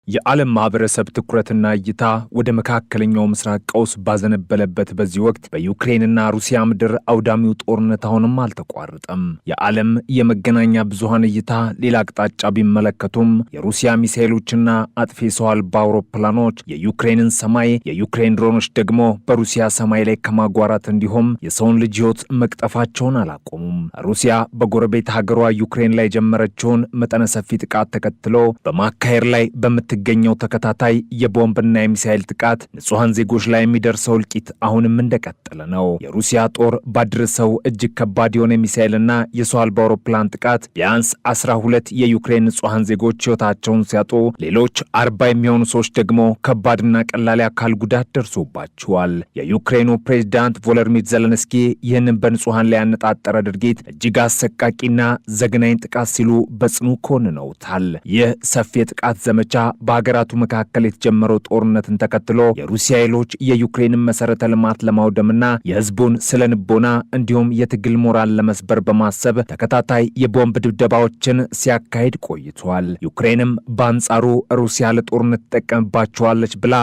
የዓለም ማህበረሰብ ትኩረትና እይታ ወደ መካከለኛው ምስራቅ ቀውስ ባዘነበለበት በዚህ ወቅት በዩክሬንና ሩሲያ ምድር አውዳሚው ጦርነት አሁንም አልተቋረጠም። የዓለም የመገናኛ ብዙሃን እይታ ሌላ አቅጣጫ ቢመለከቱም የሩሲያ ሚሳኤሎችና አጥፊ ሰው አልባ አውሮፕላኖች የዩክሬንን ሰማይ፣ የዩክሬን ድሮኖች ደግሞ በሩሲያ ሰማይ ላይ ከማጓራት እንዲሁም የሰውን ልጅ ሕይወት መቅጠፋቸውን አላቆሙም። ሩሲያ በጎረቤት ሀገሯ ዩክሬን ላይ የጀመረችውን መጠነ ሰፊ ጥቃት ተከትሎ በማካሄድ ላይ ገኘው ተከታታይ የቦምብና የሚሳኤል ጥቃት ንጹሃን ዜጎች ላይ የሚደርሰው እልቂት አሁንም እንደቀጠለ ነው። የሩሲያ ጦር ባደረሰው እጅግ ከባድ የሆነ ሚሳኤልና የሰው አልባ አውሮፕላን ጥቃት ቢያንስ 12 የዩክሬን ንጹሃን ዜጎች ሕይወታቸውን ሲያጡ ሌሎች 40 የሚሆኑ ሰዎች ደግሞ ከባድና ቀላል አካል ጉዳት ደርሶባቸዋል። የዩክሬኑ ፕሬዝዳንት ቮሎዲሚር ዜሌንስኪ ይህንን በንጹሃን ላይ ያነጣጠረ ድርጊት እጅግ አሰቃቂና ዘግናኝ ጥቃት ሲሉ በጽኑ ኮንነውታል። ይህ ሰፊ የጥቃት ዘመቻ በሀገራቱ መካከል የተጀመረው ጦርነትን ተከትሎ የሩሲያ ኃይሎች የዩክሬንን መሰረተ ልማት ለማውደምና የህዝቡን ስነ ልቦና እንዲሁም የትግል ሞራል ለመስበር በማሰብ ተከታታይ የቦምብ ድብደባዎችን ሲያካሂድ ቆይቷል። ዩክሬንም በአንጻሩ ሩሲያ ለጦርነት ትጠቀምባቸዋለች ብላ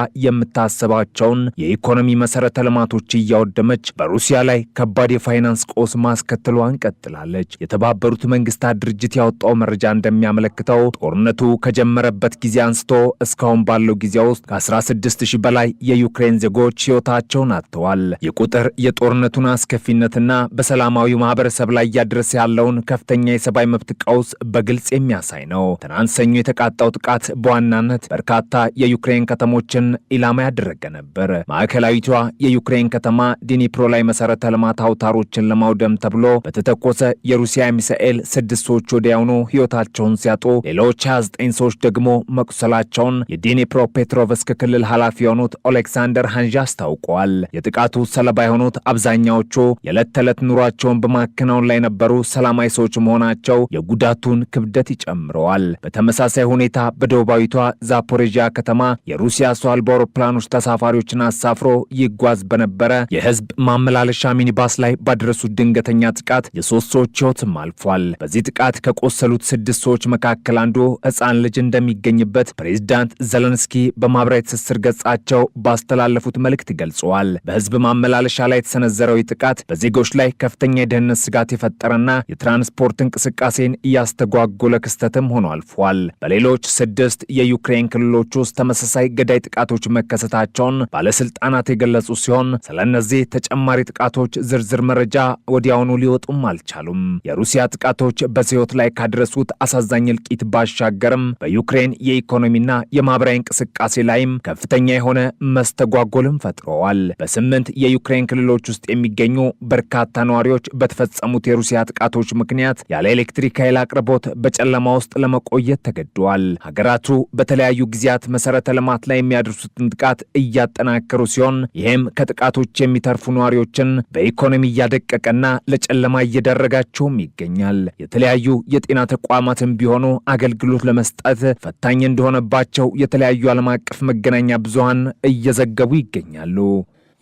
የምታስባቸውን የኢኮኖሚ መሰረተ ልማቶች እያወደመች በሩሲያ ላይ ከባድ የፋይናንስ ቀውስ ማስከተሏን ቀጥላለች። የተባበሩት መንግስታት ድርጅት ያወጣው መረጃ እንደሚያመለክተው ጦርነቱ ከጀመረበት ጊዜ አንስቶ እስካሁን ባለው ጊዜ ውስጥ ከ16000 በላይ የዩክሬን ዜጎች ሕይወታቸውን አጥተዋል። የቁጥር የጦርነቱን አስከፊነትና በሰላማዊ ማህበረሰብ ላይ እያደረሰ ያለውን ከፍተኛ የሰብአዊ መብት ቀውስ በግልጽ የሚያሳይ ነው። ትናንት ሰኞ የተቃጣው ጥቃት በዋናነት በርካታ የዩክሬን ከተሞችን ኢላማ ያደረገ ነበር። ማዕከላዊቷ የዩክሬን ከተማ ዲኒፕሮ ላይ መሰረተ ልማት አውታሮችን ለማውደም ተብሎ በተተኮሰ የሩሲያ ሚሳኤል 6 ሰዎች ወዲያውኑ ሕይወታቸውን ሲያጡ ሌሎች 29 ሰዎች ደግሞ መቁሰላቸውን የዲኒፕሮ ፔትሮቭስክ ክልል ኃላፊ የሆኑት ኦሌክሳንደር ሃንዣ አስታውቀዋል። የጥቃቱ ሰለባ የሆኑት አብዛኛዎቹ የዕለት ተዕለት ኑሯቸውን በማከናወን ላይ የነበሩ ሰላማዊ ሰዎች መሆናቸው የጉዳቱን ክብደት ይጨምረዋል። በተመሳሳይ ሁኔታ በደቡባዊቷ ዛፖሬዥያ ከተማ የሩሲያ ሰው አልባ አውሮፕላኖች ተሳፋሪዎችን አሳፍሮ ይጓዝ በነበረ የህዝብ ማመላለሻ ሚኒባስ ላይ ባደረሱት ድንገተኛ ጥቃት የ3 ሰዎች ሕይወትም አልፏል። በዚህ ጥቃት ከቆሰሉት 6 ሰዎች መካከል አንዱ ሕፃን ልጅ እንደሚገኝበት ፕሬዝዳንት ዜሌንስኪ በማህበራዊ ትስስር ገጻቸው ባስተላለፉት መልእክት ገልጸዋል። በህዝብ ማመላለሻ ላይ የተሰነዘረው ጥቃት በዜጎች ላይ ከፍተኛ የደህንነት ስጋት የፈጠረና የትራንስፖርት እንቅስቃሴን እያስተጓጎለ ክስተትም ሆኖ አልፏል። በሌሎች 6 የዩክሬን ክልሎች ውስጥ ተመሳሳይ ገዳይ ጥቃቶች መከሰታቸውን ባለስልጣናት የገለጹ ሲሆን ስለነዚህ ተጨማሪ ጥቃቶች ዝርዝር መረጃ ወዲያውኑ ሊወጡም አልቻሉም። የሩሲያ ጥቃቶች በሕይወት ላይ ካደረሱት አሳዛኝ እልቂት ባሻገርም በዩክሬን የኢኮኖሚና የማህበራዊ እንቅስቃሴ ላይም ከፍተኛ የሆነ መስተጓጎልም ፈጥረዋል። በ8 የዩክሬን ክልሎች ውስጥ የሚገኙ በርካታ ነዋሪዎች በተፈጸሙት የሩሲያ ጥቃቶች ምክንያት ያለ ኤሌክትሪክ ኃይል አቅርቦት በጨለማ ውስጥ ለመቆየት ተገደዋል። ሀገራቱ በተለያዩ ጊዜያት መሰረተ ልማት ላይ የሚያደርሱትን ጥቃት እያጠናከሩ ሲሆን ይህም ከጥቃቶች የሚተርፉ ነዋሪዎችን በኢኮኖሚ እያደቀቀና ለጨለማ እየዳረጋቸውም ይገኛል። የተለያዩ የጤና ተቋማትም ቢሆኑ አገልግሎት ለመስጠት ፈታኝ እንደሆነባቸው የተለያዩ ዓለም አቀፍ መገናኛ ብዙሃን እየዘገቡ ይገኛሉ።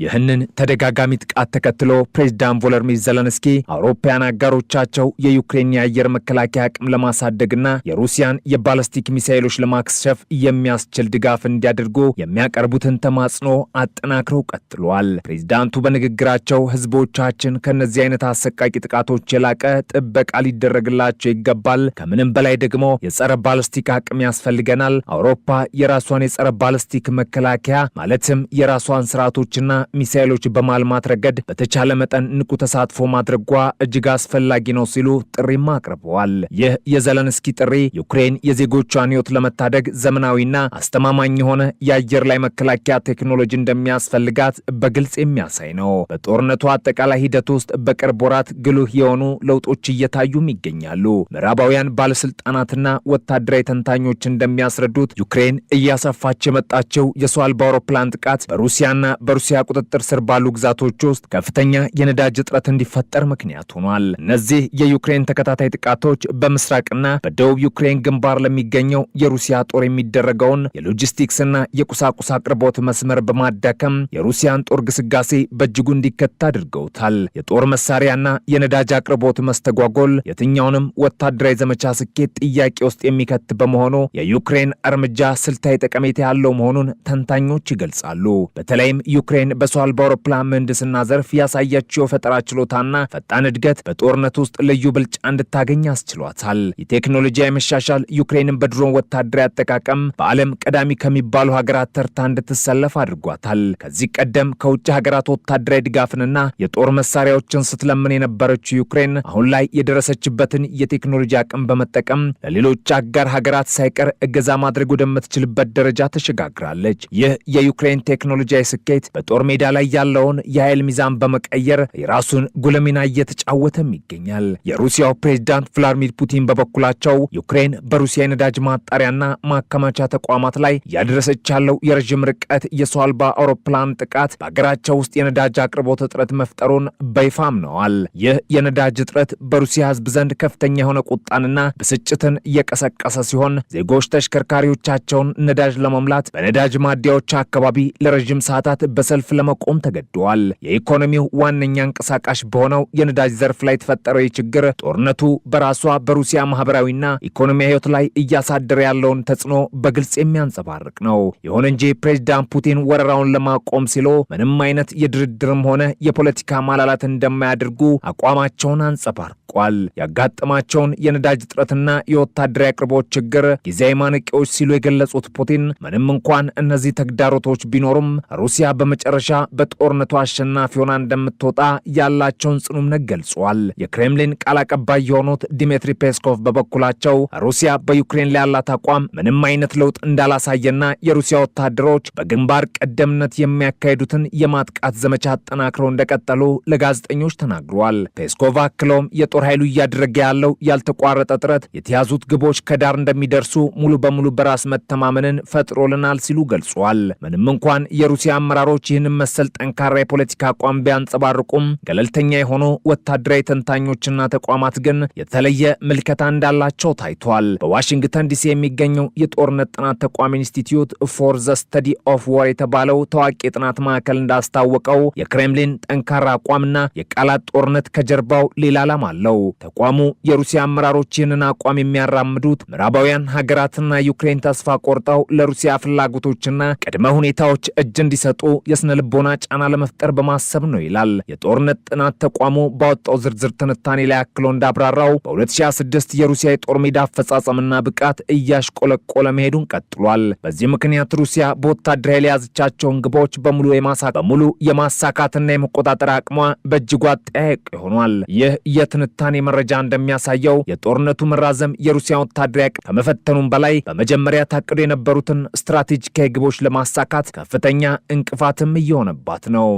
ይህንን ተደጋጋሚ ጥቃት ተከትሎ ፕሬዝዳንት ቮሎዲሚር ዜሌንስኪ አውሮፓውያን አጋሮቻቸው የዩክሬን የአየር መከላከያ አቅም ለማሳደግና የሩሲያን የባለስቲክ ሚሳኤሎች ለማክሸፍ የሚያስችል ድጋፍ እንዲያደርጉ የሚያቀርቡትን ተማጽኖ አጠናክረው ቀጥለዋል። ፕሬዝዳንቱ በንግግራቸው ህዝቦቻችን ከነዚህ አይነት አሰቃቂ ጥቃቶች የላቀ ጥበቃ ሊደረግላቸው ይገባል፣ ከምንም በላይ ደግሞ የጸረ ባለስቲክ አቅም ያስፈልገናል። አውሮፓ የራሷን የጸረ ባለስቲክ መከላከያ ማለትም የራሷን ስርዓቶችና ሚሳኤሎች በማልማት ረገድ በተቻለ መጠን ንቁ ተሳትፎ ማድረጓ እጅግ አስፈላጊ ነው ሲሉ ጥሪም አቅርበዋል። ይህ የዜሌንስኪ ጥሪ ዩክሬን የዜጎቿን ሕይወት ለመታደግ ዘመናዊና አስተማማኝ የሆነ የአየር ላይ መከላከያ ቴክኖሎጂ እንደሚያስፈልጋት በግልጽ የሚያሳይ ነው። በጦርነቱ አጠቃላይ ሂደት ውስጥ በቅርብ ወራት ግሉህ የሆኑ ለውጦች እየታዩም ይገኛሉ። ምዕራባውያን ባለስልጣናትና ወታደራዊ ተንታኞች እንደሚያስረዱት ዩክሬን እያሰፋች የመጣቸው የሰው አልባ አውሮፕላን ጥቃት በሩሲያና በሩሲያ ቁጥጥር ስር ባሉ ግዛቶች ውስጥ ከፍተኛ የነዳጅ እጥረት እንዲፈጠር ምክንያት ሆኗል። እነዚህ የዩክሬን ተከታታይ ጥቃቶች በምስራቅና በደቡብ ዩክሬን ግንባር ለሚገኘው የሩሲያ ጦር የሚደረገውን የሎጂስቲክስና የቁሳቁስ አቅርቦት መስመር በማዳከም የሩሲያን ጦር ግስጋሴ በእጅጉ እንዲከታ አድርገውታል። የጦር መሳሪያና የነዳጅ አቅርቦት መስተጓጎል የትኛውንም ወታደራዊ ዘመቻ ስኬት ጥያቄ ውስጥ የሚከት በመሆኑ የዩክሬን እርምጃ ስልታዊ ጠቀሜታ ያለው መሆኑን ተንታኞች ይገልጻሉ። በተለይም ዩክሬን በሰው አልባ አውሮፕላን ምህንድስና ዘርፍ ያሳያቸው የፈጠራ ችሎታና ፈጣን እድገት በጦርነት ውስጥ ልዩ ብልጫ እንድታገኝ አስችሏታል። የቴክኖሎጂያዊ መሻሻል ዩክሬንን በድሮን ወታደራዊ አጠቃቀም በዓለም ቀዳሚ ከሚባሉ ሀገራት ተርታ እንድትሰለፍ አድርጓታል። ከዚህ ቀደም ከውጭ ሀገራት ወታደራዊ ድጋፍንና የጦር መሳሪያዎችን ስትለምን የነበረችው ዩክሬን አሁን ላይ የደረሰችበትን የቴክኖሎጂ አቅም በመጠቀም ለሌሎች አጋር ሀገራት ሳይቀር እገዛ ማድረግ ወደምትችልበት ደረጃ ተሸጋግራለች። ይህ የዩክሬን ቴክኖሎጂያዊ ስኬት በጦር ሜዳ ላይ ያለውን የኃይል ሚዛን በመቀየር የራሱን ጉልህ ሚና እየተጫወተም ይገኛል። የሩሲያው ፕሬዝዳንት ቭላድሚር ፑቲን በበኩላቸው ዩክሬን በሩሲያ የነዳጅ ማጣሪያና ማከማቻ ተቋማት ላይ እያደረሰች ያለው የረዥም ርቀት የሰው አልባ አውሮፕላን ጥቃት በሀገራቸው ውስጥ የነዳጅ አቅርቦት እጥረት መፍጠሩን በይፋ አምነዋል። ይህ የነዳጅ እጥረት በሩሲያ ሕዝብ ዘንድ ከፍተኛ የሆነ ቁጣንና ብስጭትን እየቀሰቀሰ ሲሆን ዜጎች ተሽከርካሪዎቻቸውን ነዳጅ ለመሙላት በነዳጅ ማደያዎች አካባቢ ለረዥም ሰዓታት በሰልፍ ለመቆም ተገደዋል። የኢኮኖሚው ዋነኛ እንቀሳቃሽ በሆነው የነዳጅ ዘርፍ ላይ የተፈጠረው ችግር ጦርነቱ በራሷ በሩሲያ ማህበራዊና ኢኮኖሚያዊ ሕይወት ላይ እያሳደረ ያለውን ተጽዕኖ በግልጽ የሚያንጸባርቅ ነው። ይሁን እንጂ ፕሬዝዳንት ፑቲን ወረራውን ለማቆም ሲሉ ምንም አይነት የድርድርም ሆነ የፖለቲካ ማላላት እንደማያደርጉ አቋማቸውን አንጸባርቋል። ያጋጠማቸውን የነዳጅ እጥረትና የወታደራዊ አቅርቦት ችግር ጊዜያዊ ማነቂያዎች ሲሉ የገለጹት ፑቲን ምንም እንኳን እነዚህ ተግዳሮቶች ቢኖሩም ሩሲያ በመጨረሻ በጦርነቱ አሸናፊ ሆና እንደምትወጣ ያላቸውን ጽኑ እምነት ገልጿል። የክሬምሊን ቃል አቀባይ የሆኑት ዲሚትሪ ፔስኮቭ በበኩላቸው ሩሲያ በዩክሬን ላይ ያላት አቋም ምንም አይነት ለውጥ እንዳላሳየና የሩሲያ ወታደሮች በግንባር ቀደምነት የሚያካሂዱትን የማጥቃት ዘመቻ አጠናክረው እንደቀጠሉ ለጋዜጠኞች ተናግረዋል። ፔስኮቭ አክለውም የጦር ኃይሉ እያደረገ ያለው ያልተቋረጠ ጥረት የተያዙት ግቦች ከዳር እንደሚደርሱ ሙሉ በሙሉ በራስ መተማመንን ፈጥሮልናል ሲሉ ገልጿል። ምንም እንኳን የሩሲያ አመራሮች ይህንን መሰል ጠንካራ የፖለቲካ አቋም ቢያንጸባርቁም ገለልተኛ የሆኑ ወታደራዊ ተንታኞችና ተቋማት ግን የተለየ ምልከታ እንዳላቸው ታይቷል። በዋሽንግተን ዲሲ የሚገኘው የጦርነት ጥናት ተቋም ኢንስቲትዩት ፎር ዘ ስተዲ ኦፍ ዋር የተባለው ታዋቂ የጥናት ማዕከል እንዳስታወቀው የክሬምሊን ጠንካራ አቋምና የቃላት ጦርነት ከጀርባው ሌላ ዓላማ አለው። ተቋሙ የሩሲያ አመራሮች ይህንን አቋም የሚያራምዱት ምዕራባውያን ሀገራትና ዩክሬን ተስፋ ቆርጠው ለሩሲያ ፍላጎቶችና ቅድመ ሁኔታዎች እጅ እንዲሰጡ የስነ ልቦና ጫና ለመፍጠር በማሰብ ነው ይላል። የጦርነት ጥናት ተቋሙ ባወጣው ዝርዝር ትንታኔ ላይ አክሎ እንዳብራራው በ2026 የሩሲያ የጦር ሜዳ አፈጻጸምና ብቃት እያሽቆለቆለ መሄዱን ቀጥሏል። በዚህ ምክንያት ሩሲያ በወታደራዊ የያዘቻቸውን ግቦች በሙሉ የማሳካትና የመቆጣጠር አቅሟ በእጅጉ አጠያያቂ ሆኗል። ይህ የትንታኔ መረጃ እንደሚያሳየው የጦርነቱ መራዘም የሩሲያ ወታደራዊ አቅም ከመፈተኑም በላይ በመጀመሪያ ታቅዶ የነበሩትን ስትራቴጂካዊ ግቦች ለማሳካት ከፍተኛ እንቅፋትም እየሆነባት ነው።